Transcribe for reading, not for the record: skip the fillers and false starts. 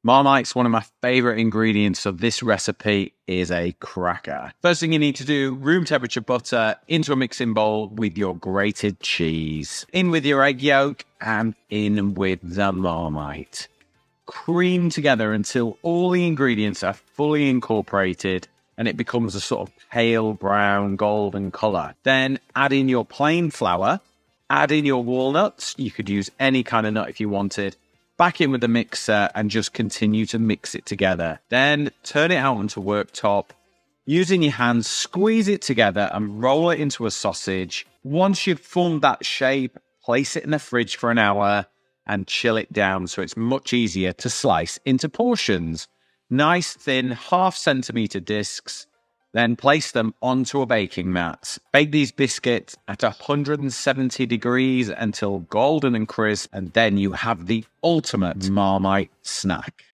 Marmite's one of my favorite ingredients, so this recipe is a cracker. First thing you need to do, room temperature butter into a mixing bowl with your grated cheese. In with your egg yolk and in with the Marmite. Cream together until all the ingredients are fully incorporated and it becomes a sort of pale brown golden color. Then add in your plain flour, add in your walnuts. You could use any kind of nut if you wanted. Back in with the mixer and just continue to mix it together. Then turn it out onto worktop. Using your hands, squeeze it together and roll it into a sausage. Once you've formed that shape, place it in the fridge for an hour and chill it down so it's much easier to slice into portions. Nice thin 1/2 centimeter discs. Then place them onto a baking mat. Bake these biscuits at 170 degrees until golden and crisp, and then you have the ultimate Marmite snack.